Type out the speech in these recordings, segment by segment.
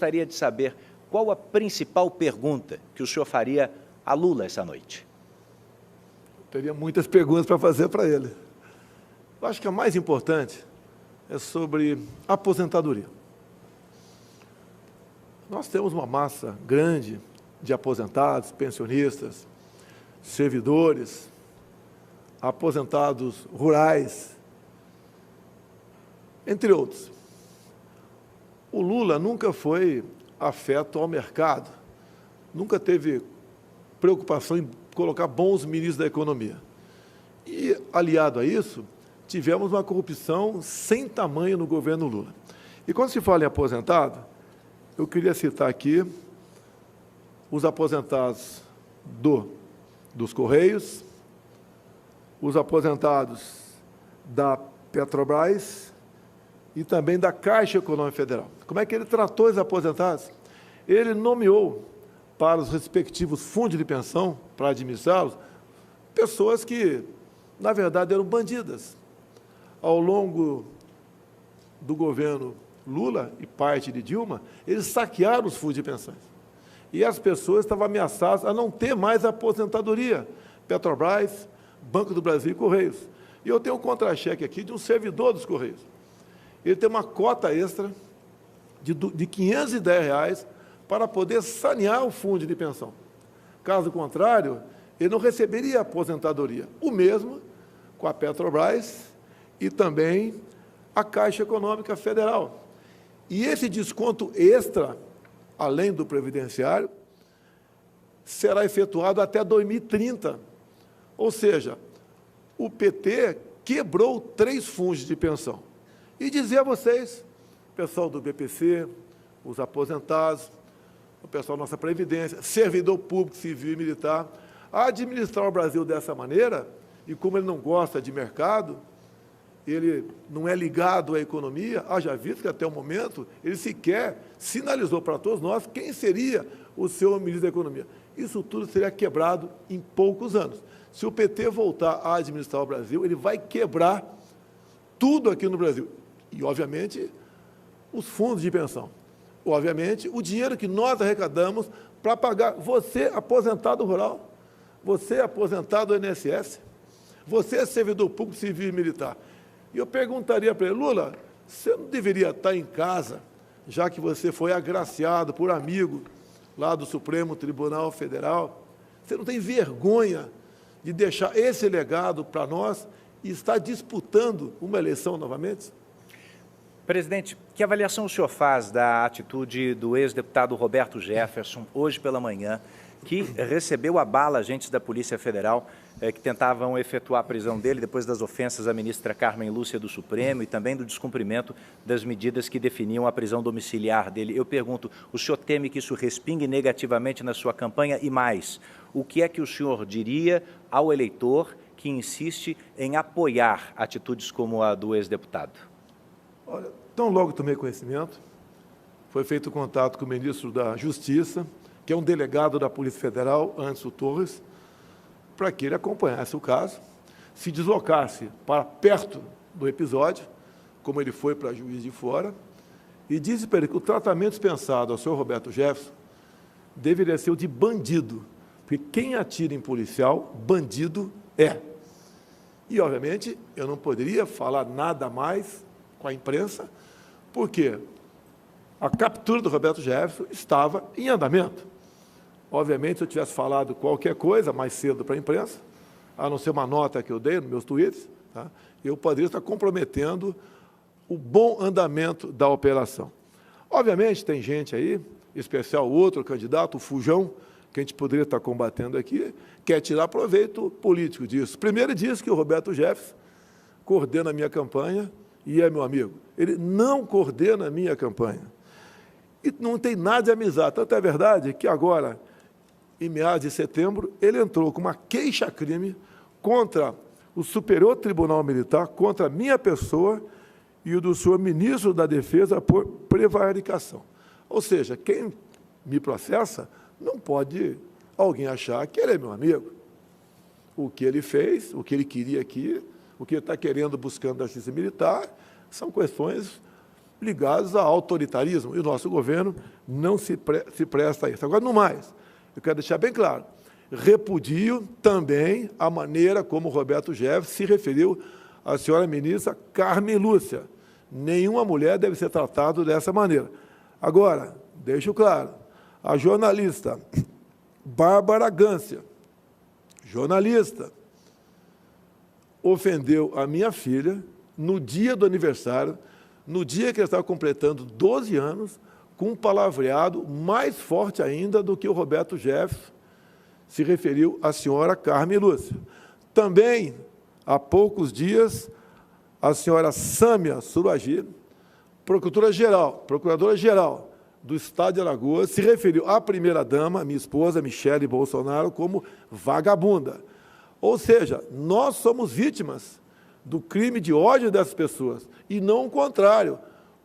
gostaria de saber qual a principal pergunta que o senhor faria a Lula essa noite. Teria muitas perguntas para fazer para ele. Eu acho que a mais importante é sobre aposentadoria. Nós temos uma massa grande de aposentados, pensionistas, servidores, aposentados rurais, entre outros. O Lula nunca foi afeto ao mercado, nunca teve preocupação em colocar bons ministros da economia. E, aliado a isso, tivemos uma corrupção sem tamanho no governo Lula. E quando se fala em aposentado, eu queria citar aqui os aposentados dos Correios, os aposentados da Petrobras e também da Caixa Econômica Federal. Como é que ele tratou os aposentados? Ele nomeou para os respectivos fundos de pensão, para administrá-los, pessoas que, na verdade, eram bandidas. Ao longo do governo Lula e parte de Dilma, eles saquearam os fundos de pensões. E as pessoas estavam ameaçadas a não ter mais aposentadoria. Petrobras, Banco do Brasil e Correios. E eu tenho um contra-cheque aqui de um servidor dos Correios. Ele tem uma cota extra de R$510 para poder sanear o fundo de pensão. Caso contrário, ele não receberia aposentadoria. O mesmo com a Petrobras e também a Caixa Econômica Federal. E esse desconto extra, além do previdenciário, será efetuado até 2030. Ou seja, o PT quebrou 3 fundos de pensão. E dizer a vocês, pessoal do BPC, os aposentados, o pessoal da nossa Previdência, servidor público, civil e militar, a administrar o Brasil dessa maneira, e como ele não gosta de mercado, ele não é ligado à economia, haja visto que até o momento ele sequer sinalizou para todos nós quem seria o seu ministro da Economia. Isso tudo seria quebrado em poucos anos. Se o PT voltar a administrar o Brasil, ele vai quebrar tudo aqui no Brasil. E, obviamente, os fundos de pensão. Obviamente, o dinheiro que nós arrecadamos para pagar você, aposentado rural, você, aposentado do INSS, você, servidor público, civil e militar. E eu perguntaria para ele, Lula, você não deveria estar em casa, já que você foi agraciado por amigo lá do Supremo Tribunal Federal? Você não tem vergonha de deixar esse legado para nós e estar disputando uma eleição novamente? Presidente, que avaliação o senhor faz da atitude do ex-deputado Roberto Jefferson, hoje pela manhã, que recebeu a bala agentes da Polícia Federal que tentavam efetuar a prisão dele depois das ofensas à ministra Carmen Lúcia do Supremo e também do descumprimento das medidas que definiam a prisão domiciliar dele. Eu pergunto, o senhor teme que isso respingue negativamente na sua campanha? E mais, o que é que o senhor diria ao eleitor que insiste em apoiar atitudes como a do ex-deputado? Olha, tão logo tomei conhecimento, foi feito contato com o ministro da Justiça, que é um delegado da Polícia Federal, Anderson Torres, para que ele acompanhasse o caso, se deslocasse para perto do episódio, como ele foi para Juiz de Fora, e disse para ele que o tratamento dispensado ao senhor Roberto Jefferson deveria ser o de bandido, porque quem atira em policial, bandido é. E, obviamente, eu não poderia falar nada mais com a imprensa, porque a captura do Roberto Jefferson estava em andamento. Obviamente, se eu tivesse falado qualquer coisa mais cedo para a imprensa, a não ser uma nota que eu dei nos meus tweets, tá, eu poderia estar comprometendo o bom andamento da operação. Obviamente, tem gente aí, em especial outro candidato, o Fujão, que a gente poderia estar combatendo aqui, quer tirar proveito político disso. Primeiro, diz que o Roberto Jefferson coordena a minha campanha e é meu amigo. Ele não coordena a minha campanha. E não tem nada de amizade. Tanto é verdade que agora, em meados de setembro, ele entrou com uma queixa-crime contra o Superior Tribunal Militar, contra a minha pessoa e o do senhor ministro da Defesa por prevaricação. Ou seja, quem me processa não pode alguém achar que ele é meu amigo. O que ele fez, o que ele queria aqui, o que ele está querendo, buscando da justiça militar, são questões ligados a autoritarismo, e o nosso governo não se presta a isso. Agora, no mais, eu quero deixar bem claro, repudio também a maneira como o Roberto Jefferson se referiu à senhora ministra Carmen Lúcia. Nenhuma mulher deve ser tratada dessa maneira. Agora, deixo claro, a jornalista Bárbara Gância, jornalista, ofendeu a minha filha no dia do aniversário, no dia que ela estava completando 12 anos, com um palavreado mais forte ainda do que o Roberto Jefferson se referiu à senhora Carmen Lúcia. Também, há poucos dias, a senhora Sâmia Suragi, procuradora-geral do Estado de Alagoas, se referiu à primeira-dama, minha esposa, Michele Bolsonaro, como vagabunda. Ou seja, nós somos vítimas do crime de ódio dessas pessoas, e não o contrário,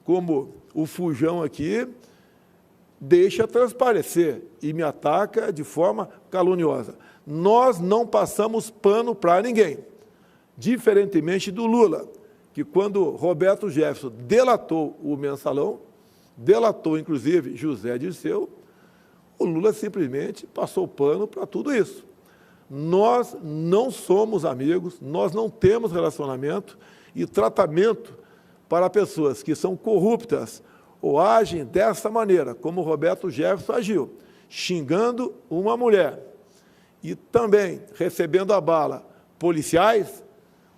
como o Fujão aqui deixa transparecer e me ataca de forma caluniosa. Nós não passamos pano para ninguém, diferentemente do Lula, que quando Roberto Jefferson delatou o Mensalão, delatou, inclusive, José Dirceu, o Lula simplesmente passou pano para tudo isso. Nós não somos amigos, nós não temos relacionamento e tratamento para pessoas que são corruptas ou agem dessa maneira, como o Roberto Jefferson agiu, xingando uma mulher e também recebendo a bala policiais.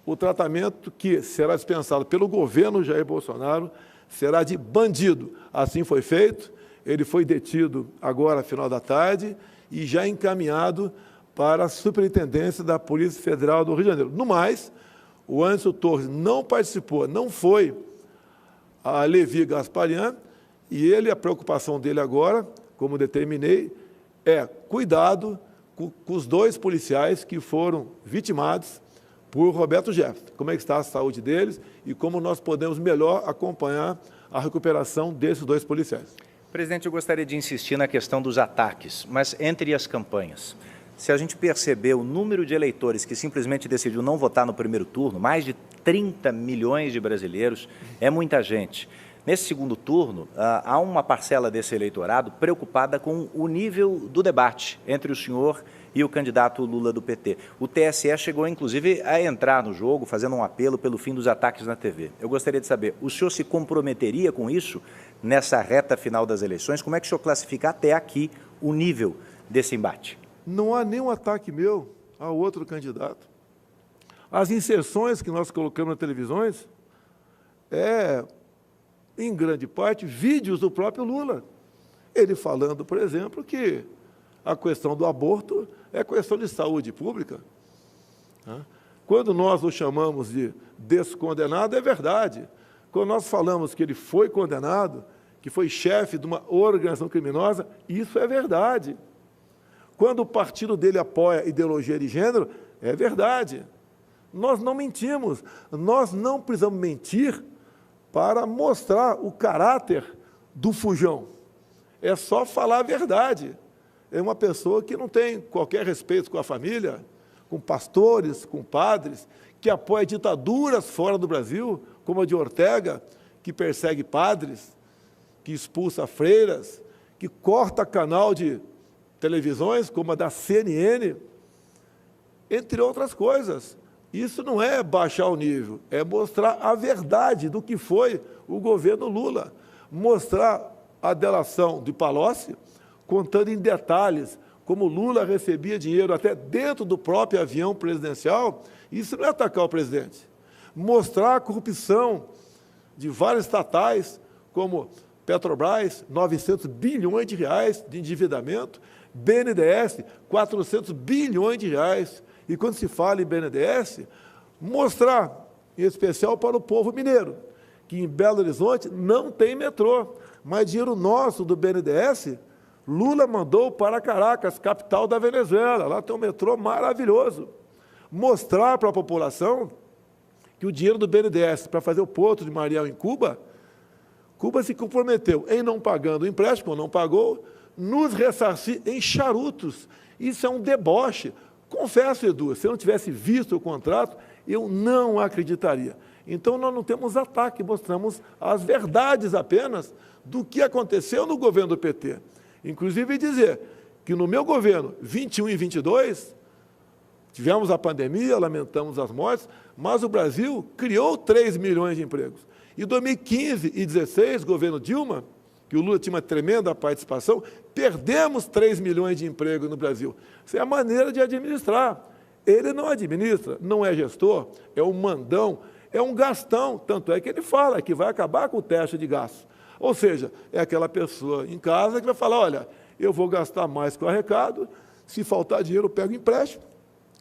O tratamento que será dispensado pelo governo Jair Bolsonaro será de bandido. Assim foi feito, ele foi detido agora, final da tarde, e já encaminhado para a Superintendência da Polícia Federal do Rio de Janeiro. No mais, o Anderson Torres não participou, não foi a Levi Gasparian, e a preocupação dele agora, como determinei, é cuidado com os 2 policiais que foram vitimados por Roberto Jefferson. Como é que está a saúde deles e como nós podemos melhor acompanhar a recuperação desses 2 policiais. Presidente, eu gostaria de insistir na questão dos ataques, mas entre as campanhas, se a gente perceber o número de eleitores que simplesmente decidiu não votar no primeiro turno, mais de 30 milhões de brasileiros, é muita gente. Nesse segundo turno, há uma parcela desse eleitorado preocupada com o nível do debate entre o senhor e o candidato Lula do PT. O TSE chegou, inclusive, a entrar no jogo, fazendo um apelo pelo fim dos ataques na TV. Eu gostaria de saber, o senhor se comprometeria com isso nessa reta final das eleições? Como é que o senhor classifica até aqui o nível desse embate? Não há nenhum ataque meu a outro candidato. As inserções que nós colocamos nas televisões em grande parte, vídeos do próprio Lula. Ele falando, por exemplo, que a questão do aborto é questão de saúde pública. Quando nós o chamamos de descondenado, é verdade. Quando nós falamos que ele foi condenado, que foi chefe de uma organização criminosa, isso é verdade. Quando o partido dele apoia ideologia de gênero, é verdade. Nós não mentimos, nós não precisamos mentir para mostrar o caráter do Fujão. É só falar a verdade. É uma pessoa que não tem qualquer respeito com a família, com pastores, com padres, que apoia ditaduras fora do Brasil, como a de Ortega, que persegue padres, que expulsa freiras, que corta canal de televisões, como a da CNN, entre outras coisas. Isso não é baixar o nível, é mostrar a verdade do que foi o governo Lula. Mostrar a delação de Palocci, contando em detalhes como Lula recebia dinheiro até dentro do próprio avião presidencial, isso não é atacar o presidente. Mostrar a corrupção de várias estatais, como Petrobras, 900 bilhões de reais de endividamento, BNDES, 400 bilhões de reais. E quando se fala em BNDES, mostrar, em especial para o povo mineiro, que em Belo Horizonte não tem metrô, mas dinheiro nosso do BNDES, Lula mandou para Caracas, capital da Venezuela. Lá tem um metrô maravilhoso. Mostrar para a população que o dinheiro do BNDES para fazer o Porto de Mariel em Cuba, Cuba se comprometeu em não pagando o empréstimo, não pagou, nos ressarcir em charutos. Isso é um deboche. Confesso, Edu, se eu não tivesse visto o contrato, eu não acreditaria. Então, nós não temos ataque, mostramos as verdades apenas do que aconteceu no governo do PT. Inclusive dizer que no meu governo, 21 e 22, tivemos a pandemia, lamentamos as mortes, mas o Brasil criou 3 milhões de empregos. Em 2015 e 2016, governo Dilma, que o Lula tinha uma tremenda participação, perdemos 3 milhões de empregos no Brasil. Isso é a maneira de administrar. Ele não administra, não é gestor, é um mandão, é um gastão. Tanto é que ele fala que vai acabar com o teto de gastos. Ou seja, é aquela pessoa em casa que vai falar, olha, eu vou gastar mais com o arrecado, se faltar dinheiro eu pego empréstimo,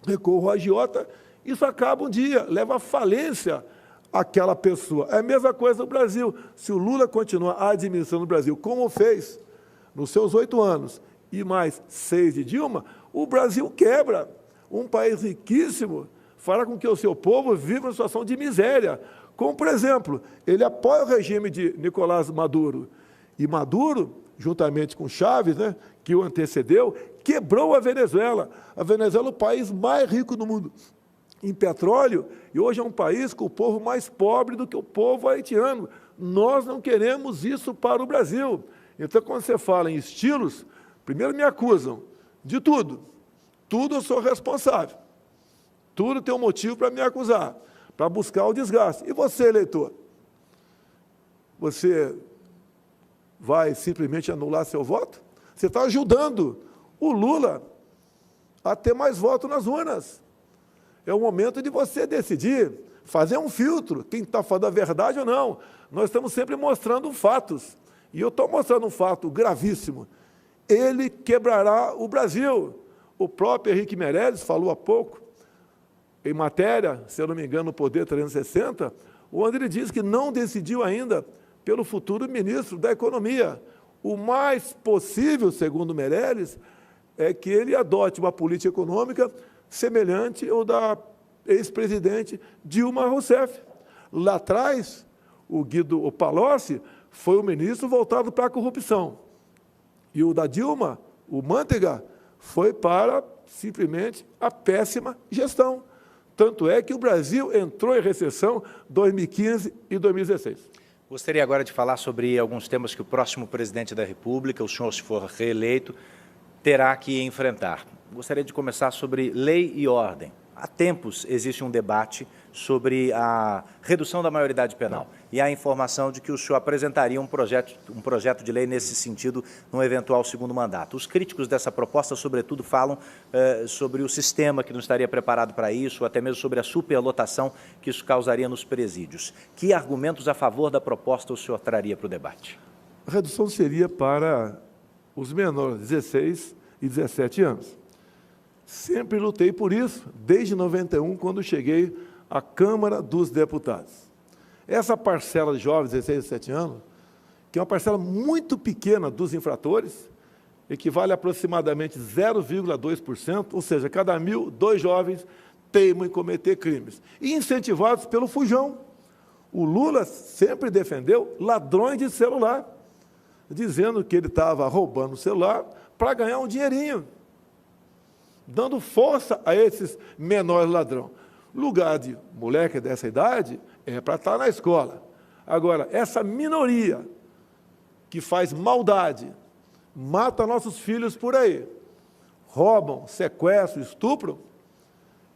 recorro à agiota, isso acaba um dia, leva à falência aquela pessoa. É a mesma coisa no Brasil. Se o Lula continuar administrando o Brasil como fez nos seus 8 anos e mais 6 de Dilma, o Brasil quebra. Um país riquíssimo fará com que o seu povo viva uma situação de miséria. Como, por exemplo, ele apoia o regime de Nicolás Maduro. E Maduro, juntamente com Chávez, né, que o antecedeu, quebrou a Venezuela. A Venezuela é o país mais rico do mundo em petróleo, e hoje é um país com o povo mais pobre do que o povo haitiano. Nós não queremos isso para o Brasil. Então, quando você fala em estilos, primeiro me acusam de tudo. Tudo eu sou responsável. Tudo tem um motivo para me acusar, para buscar o desgaste. E você, eleitor? Você vai simplesmente anular seu voto? Você está ajudando o Lula a ter mais votos nas urnas. É o momento de você decidir, fazer um filtro, quem está falando a verdade ou não. Nós estamos sempre mostrando fatos. E eu estou mostrando um fato gravíssimo. Ele quebrará o Brasil. O próprio Henrique Meirelles falou há pouco, em matéria, se eu não me engano, no Poder 360, onde ele diz que não decidiu ainda pelo futuro ministro da Economia. O mais possível, segundo Meirelles, é que ele adote uma política econômica semelhante ao da ex-presidente Dilma Rousseff. Lá atrás, o Palocci foi o ministro voltado para a corrupção. E o da Dilma, o Manteiga, foi para, simplesmente, a péssima gestão. Tanto é que o Brasil entrou em recessão em 2015 e 2016. Gostaria agora de falar sobre alguns temas que o próximo presidente da República, o senhor, se for reeleito, terá que enfrentar. Gostaria de começar sobre lei e ordem. Há tempos existe um debate sobre a redução da maioridade penal e há a informação de que o senhor apresentaria um projeto de lei nesse sentido num eventual segundo mandato. Os críticos dessa proposta, sobretudo, falam sobre o sistema que não estaria preparado para isso, ou até mesmo sobre a superlotação que isso causaria nos presídios. Que argumentos a favor da proposta o senhor traria para o debate? A redução seria para os menores, 16 e 17 anos. Sempre lutei por isso, desde 91, quando cheguei à Câmara dos Deputados. Essa parcela de jovens, 16 e 17 anos, que é uma parcela muito pequena dos infratores, equivale a aproximadamente 0,2%, ou seja, cada 1.000, 2 jovens teimam em cometer crimes. E incentivados pelo fujão. O Lula sempre defendeu ladrões de celular, dizendo que ele estava roubando o celular para ganhar um dinheirinho, dando força a esses menores ladrões. Lugar de moleque dessa idade é para estar na escola. Agora, essa minoria que faz maldade, mata nossos filhos por aí, roubam, sequestram, estupram,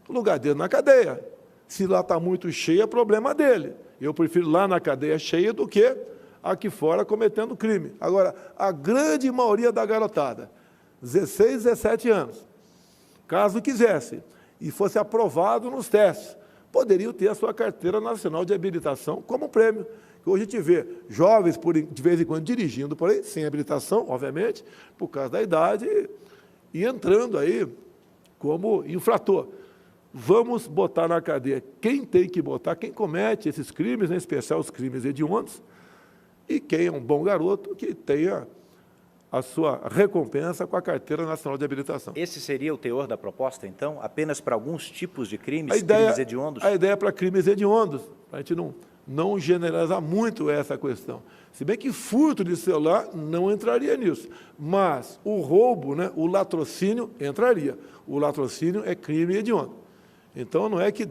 o lugar dele na cadeia. Se lá está muito cheio, é problema dele. Eu prefiro lá na cadeia cheia do que aqui fora cometendo crime. Agora, a grande maioria da garotada, 16, 17 anos, caso quisesse e fosse aprovado nos testes, poderiam ter a sua carteira nacional de habilitação como prêmio. Hoje a gente vê jovens, de vez em quando, dirigindo por aí, sem habilitação, obviamente, por causa da idade, e entrando aí como infrator. Vamos botar na cadeia quem tem que botar, quem comete esses crimes, em especial os crimes hediondos, e quem é um bom garoto que tenha a sua recompensa com a Carteira Nacional de Habilitação. Esse seria o teor da proposta, então? Apenas para alguns tipos de crimes, crimes hediondos? A ideia é para crimes hediondos, para a gente não generalizar muito essa questão. Se bem que furto de celular não entraria nisso, mas o roubo, né, o latrocínio entraria. O latrocínio é crime hediondo. Então, não é que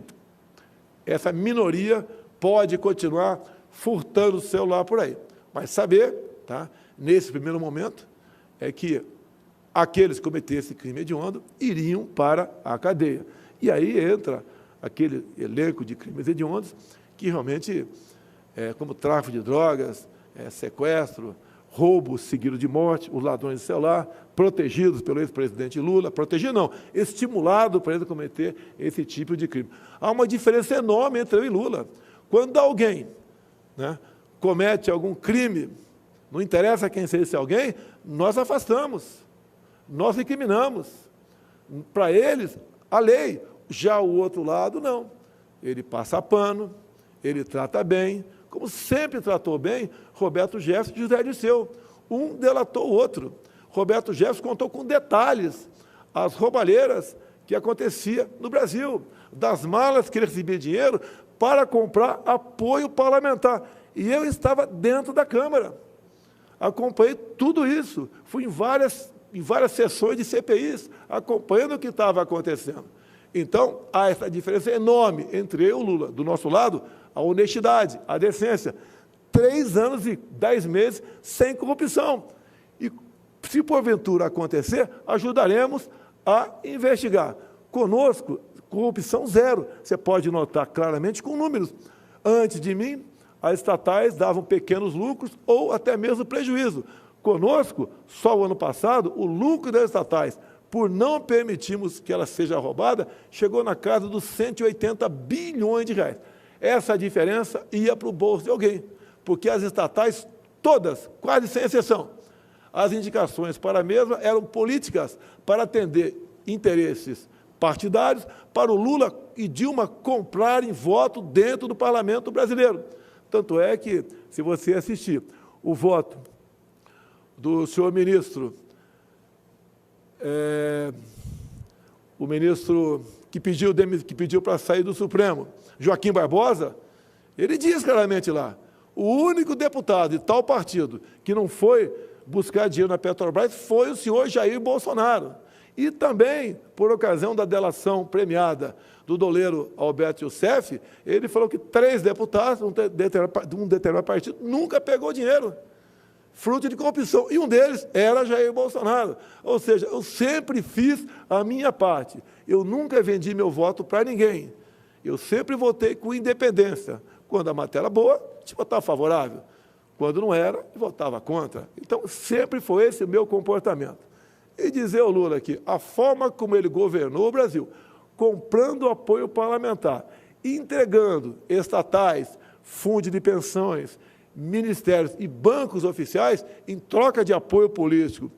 essa minoria pode continuar furtando o celular por aí. Mas saber, tá, nesse primeiro momento, é que aqueles que cometessem crime hediondo iriam para a cadeia. E aí entra aquele elenco de crimes hediondos que realmente, como tráfico de drogas, sequestro, roubo seguido de morte, os ladrões de celular, protegidos pelo ex-presidente Lula, protegido não, estimulado para ele cometer esse tipo de crime. Há uma diferença enorme entre eu e Lula. Quando alguém, né, comete algum crime, não interessa quem seja esse alguém, nós afastamos, nós incriminamos. Para eles, a lei. Já o outro lado, não. Ele passa pano, ele trata bem, como sempre tratou bem Roberto Jefferson e José Dirceu. Um delatou o outro. Roberto Jefferson contou com detalhes as roubalheiras que acontecia no Brasil, das malas que ele recebia dinheiro para comprar apoio parlamentar. E eu estava dentro da Câmara. Acompanhei tudo isso. Fui em várias sessões de CPIs, acompanhando o que estava acontecendo. Então, há essa diferença enorme entre eu e o Lula. Do nosso lado, a honestidade, a decência. 3 anos e 10 meses sem corrupção. E, se porventura acontecer, ajudaremos a investigar. Conosco, corrupção zero. Você pode notar claramente com números. Antes de mim, as estatais davam pequenos lucros ou até mesmo prejuízo. Conosco, só o ano passado, o lucro das estatais, por não permitirmos que ela seja roubada, chegou na casa dos 180 bilhões de reais. Essa diferença ia para o bolso de alguém, porque as estatais, todas, quase sem exceção, as indicações para a mesma eram políticas para atender interesses partidários, para o Lula e Dilma comprarem voto dentro do parlamento brasileiro. Tanto é que, se você assistir o voto do senhor ministro, o ministro que pediu para sair do Supremo, Joaquim Barbosa, ele diz claramente lá, o único deputado de tal partido que não foi buscar dinheiro na Petrobras foi o senhor Jair Bolsonaro. E também, por ocasião da delação premiada do doleiro Alberto Youssef, ele falou que 3 deputados de um determinado partido nunca pegou dinheiro, fruto de corrupção, e um deles era Jair Bolsonaro. Ou seja, eu sempre fiz a minha parte. Eu nunca vendi meu voto para ninguém. Eu sempre votei com independência. Quando a matéria era boa, te votava favorável. Quando não era, votava contra. Então, sempre foi esse o meu comportamento. E dizer ao Lula que a forma como ele governou o Brasil, comprando apoio parlamentar, entregando estatais, fundos de pensões, ministérios e bancos oficiais em troca de apoio político,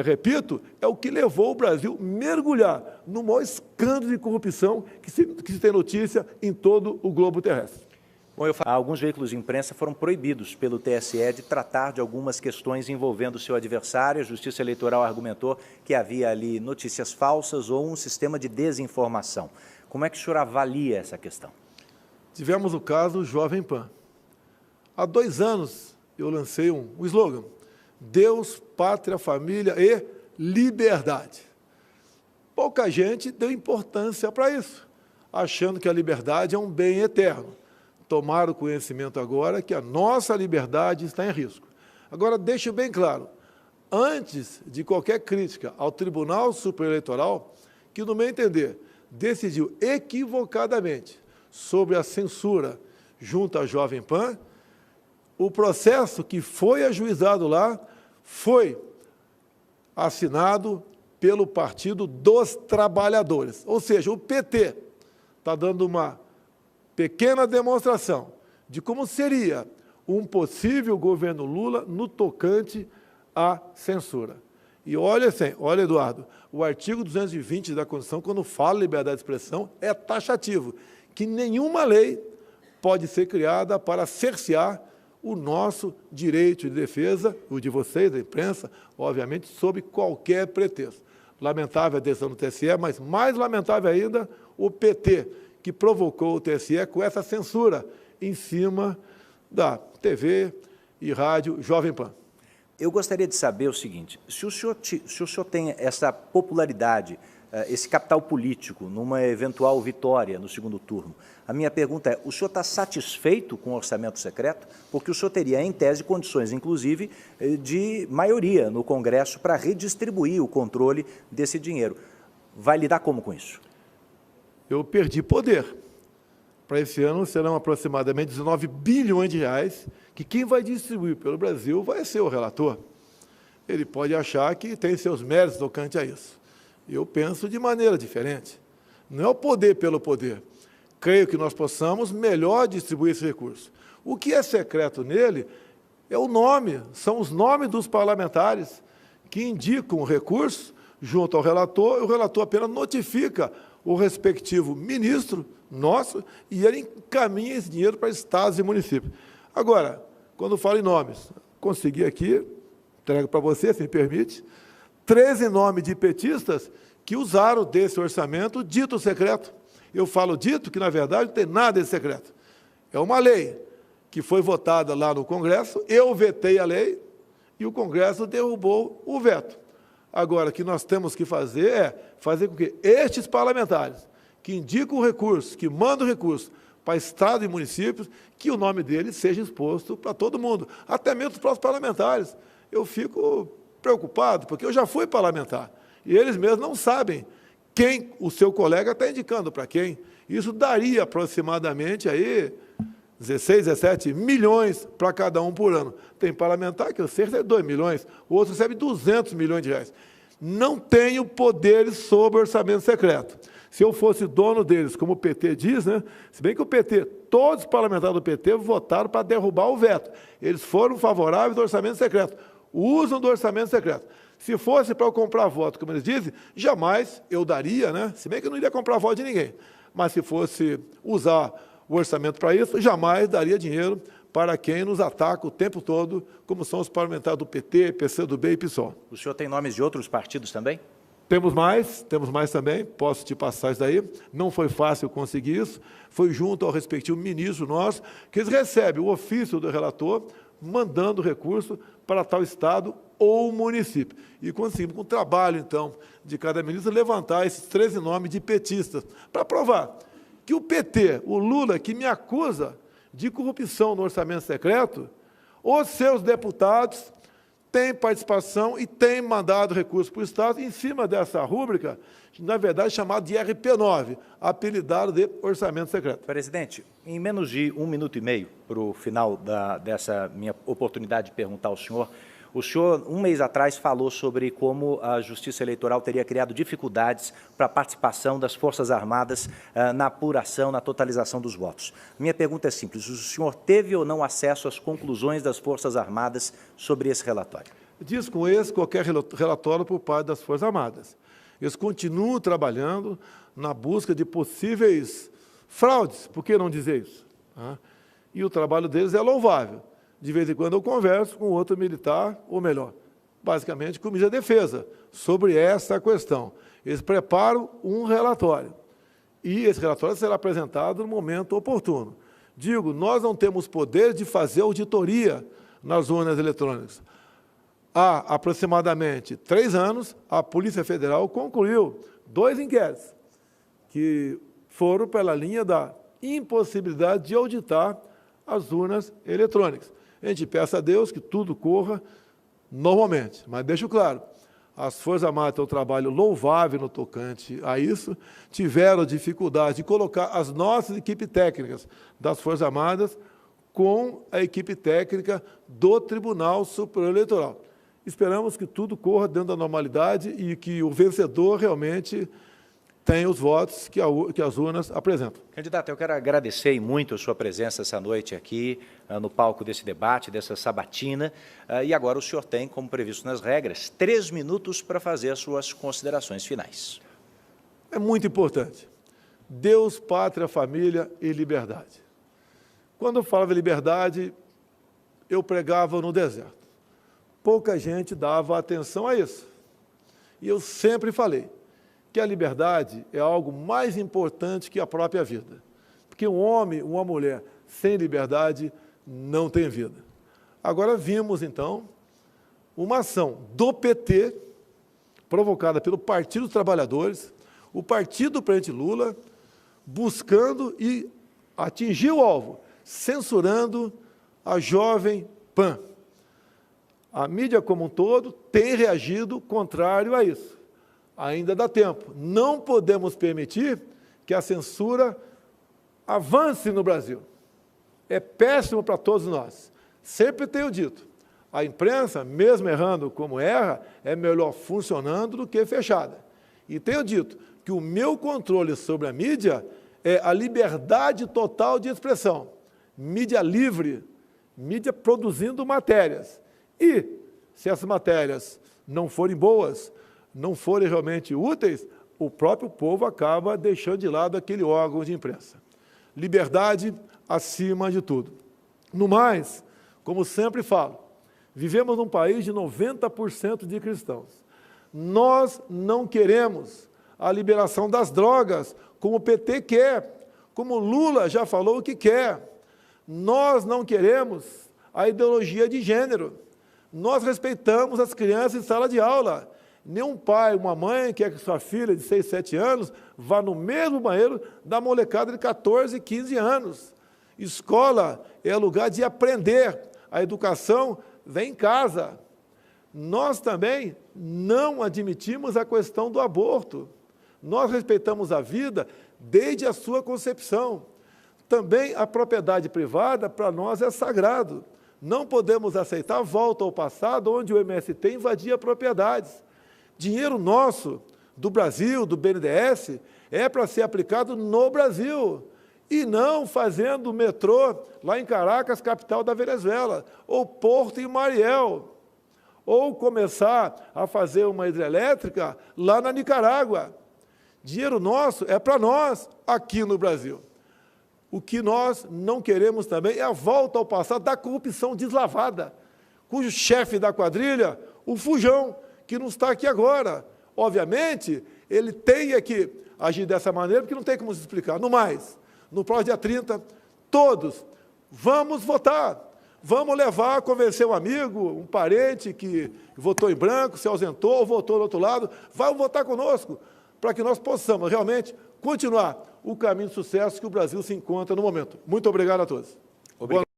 repito, é o que levou o Brasil a mergulhar no maior escândalo de corrupção que se tem notícia em todo o globo terrestre. Bom, alguns veículos de imprensa foram proibidos pelo TSE de tratar de algumas questões envolvendo o seu adversário. A Justiça Eleitoral argumentou que havia ali notícias falsas ou um sistema de desinformação. Como é que o senhor avalia essa questão? Tivemos o caso Jovem Pan. Há 2 anos eu lancei um slogan: Deus, Pátria, Família e Liberdade. Pouca gente deu importância para isso, achando que a liberdade é um bem eterno. Tomaram conhecimento agora que a nossa liberdade está em risco. Agora, deixo bem claro, antes de qualquer crítica ao Tribunal Superior Eleitoral, que, no meu entender, decidiu equivocadamente sobre a censura junto à Jovem Pan, o processo que foi ajuizado lá foi assinado pelo Partido dos Trabalhadores. Ou seja, o PT está dando uma pequena demonstração de como seria um possível governo Lula no tocante à censura. E olha, Eduardo, o artigo 220 da Constituição, quando fala liberdade de expressão, é taxativo, que nenhuma lei pode ser criada para cercear o nosso direito de defesa, o de vocês, da imprensa, obviamente, sob qualquer pretexto. Lamentável a decisão do TSE, mas mais lamentável ainda o PT, que provocou o TSE com essa censura em cima da TV e rádio Jovem Pan. Eu gostaria de saber o seguinte, se o senhor tem essa popularidade esse capital político numa eventual vitória no segundo turno. A minha pergunta é, o senhor está satisfeito com o orçamento secreto? Porque o senhor teria, em tese, condições, inclusive, de maioria no Congresso para redistribuir o controle desse dinheiro. Vai lidar como com isso? Eu perdi poder. Para esse ano serão aproximadamente 19 bilhões de reais, que quem vai distribuir pelo Brasil vai ser o relator. Ele pode achar que tem seus méritos tocante a isso. Eu penso de maneira diferente. Não é o poder pelo poder. Creio que nós possamos melhor distribuir esse recurso. O que é secreto nele é o nome, são os nomes dos parlamentares que indicam o recurso junto ao relator, e o relator apenas notifica o respectivo ministro nosso e ele encaminha esse dinheiro para estados e municípios. Agora, quando falo em nomes, consegui aqui, entrego para você, se me permite, 13 nomes de petistas que usaram desse orçamento dito secreto. Eu falo dito que, na verdade, não tem nada de secreto. É uma lei que foi votada lá no Congresso, eu vetei a lei e o Congresso derrubou o veto. Agora, o que nós temos que fazer é fazer com que estes parlamentares, que indicam o recurso, que mandam o recurso para Estado e municípios, que o nome deles seja exposto para todo mundo, até mesmo os próprios parlamentares. Eu fico preocupado, porque eu já fui parlamentar, e eles mesmos não sabem quem o seu colega está indicando para quem. Isso daria aproximadamente aí 16, 17 milhões para cada um por ano. Tem parlamentar que eu sei recebe 2 milhões, outro recebe 200 milhões de reais. Não tenho poderes sobre orçamento secreto. Se eu fosse dono deles, como o PT diz, né? Se bem que o PT, todos os parlamentares do PT votaram para derrubar o veto. Eles foram favoráveis ao orçamento secreto, usam do orçamento secreto. Se fosse para eu comprar voto, como eles dizem, jamais eu daria, né? Se bem que eu não iria comprar voto de ninguém. Mas se fosse usar o orçamento para isso, jamais daria dinheiro para quem nos ataca o tempo todo, como são os parlamentares do PT, PCdoB e PSOL. O senhor tem nomes de outros partidos também? Temos mais também, posso te passar isso daí. Não foi fácil conseguir isso, foi junto ao respectivo ministro nosso, que eles recebem o ofício do relator, mandando recurso para tal estado ou município. E conseguimos, com o trabalho, então, de cada ministro, levantar esses 13 nomes de petistas, para provar que o PT, o Lula, que me acusa de corrupção no orçamento secreto, os seus deputados têm participação e têm mandado recurso para o Estado em cima dessa rúbrica, na verdade, chamada de RP9, apelidado de orçamento secreto. Presidente, em menos de 1 minuto e meio, para o final dessa minha oportunidade de perguntar ao senhor, o senhor, um mês atrás, falou sobre como a Justiça Eleitoral teria criado dificuldades para a participação das Forças Armadas na apuração, na totalização dos votos. Minha pergunta é simples, o senhor teve ou não acesso às conclusões das Forças Armadas sobre esse relatório? Desconheço qualquer relatório por parte das Forças Armadas. Eles continuam trabalhando na busca de possíveis fraudes, por que não dizer isso? E o trabalho deles é louvável. De vez em quando eu converso com outro militar, ou melhor, basicamente com o ministro da Defesa, sobre essa questão. Eles preparam um relatório, e esse relatório será apresentado no momento oportuno. Digo, nós não temos poder de fazer auditoria nas urnas eletrônicas. Há aproximadamente 3 anos, a Polícia Federal concluiu 2 inquéritos, que foram pela linha da impossibilidade de auditar as urnas eletrônicas. A gente peça a Deus que tudo corra normalmente, mas deixo claro, as Forças Armadas têm um trabalho louvável no tocante a isso, tiveram dificuldade de colocar as nossas equipes técnicas das Forças Armadas com a equipe técnica do Tribunal Superior Eleitoral. Esperamos que tudo corra dentro da normalidade e que o vencedor realmente tem os votos que as urnas apresentam. Candidato, eu quero agradecer muito a sua presença essa noite aqui no palco desse debate, dessa sabatina, e agora o senhor tem, como previsto nas regras, 3 minutos para fazer as suas considerações finais. É muito importante. Deus, pátria, família e liberdade. Quando eu falava liberdade, eu pregava no deserto. Pouca gente dava atenção a isso. E eu sempre falei que a liberdade é algo mais importante que a própria vida. Porque um homem, uma mulher sem liberdade não tem vida. Agora vimos, então, uma ação do PT, provocada pelo Partido dos Trabalhadores, O partido do presidente Lula buscando e atingir o alvo, censurando a Jovem Pan. A mídia como um todo tem reagido contrário a isso. Ainda dá tempo. Não podemos permitir que a censura avance no Brasil. É péssimo para todos nós. Sempre tenho dito, a imprensa, mesmo errando como erra, é melhor funcionando do que fechada. E tenho dito que o meu controle sobre a mídia é a liberdade total de expressão. Mídia livre, mídia produzindo matérias. E, se essas matérias não forem boas, não forem realmente úteis, o próprio povo acaba deixando de lado aquele órgão de imprensa. Liberdade acima de tudo. No mais, como sempre falo, vivemos num país de 90% de cristãos. Nós não queremos a liberação das drogas, como o PT quer, como Lula já falou que quer. Nós não queremos a ideologia de gênero. Nós respeitamos as crianças em sala de aula. Nenhum pai, uma mãe quer que sua filha de 6, 7 anos vá no mesmo banheiro da molecada de 14, 15 anos. Escola é lugar de aprender. A educação vem em casa. Nós também não admitimos a questão do aborto. Nós respeitamos a vida desde a sua concepção. Também a propriedade privada, para nós, é sagrado. Não podemos aceitar a volta ao passado, onde o MST invadia propriedades. Dinheiro nosso, do Brasil, do BNDES, é para ser aplicado no Brasil, e não fazendo metrô lá em Caracas, capital da Venezuela, ou Porto em Mariel, ou começar a fazer uma hidrelétrica lá na Nicarágua. Dinheiro nosso é para nós, aqui no Brasil. O que nós não queremos também é a volta ao passado da corrupção deslavada, cujo chefe da quadrilha, o Fujão, que não está aqui agora. Obviamente, ele tem que agir dessa maneira, porque não tem como se explicar. No mais, no próximo dia 30, todos vamos votar. Vamos levar, convencer um amigo, um parente que votou em branco, se ausentou ou votou do outro lado, vai votar conosco, para que nós possamos realmente continuar o caminho de sucesso que o Brasil se encontra no momento. Muito obrigado a todos. Obrigado.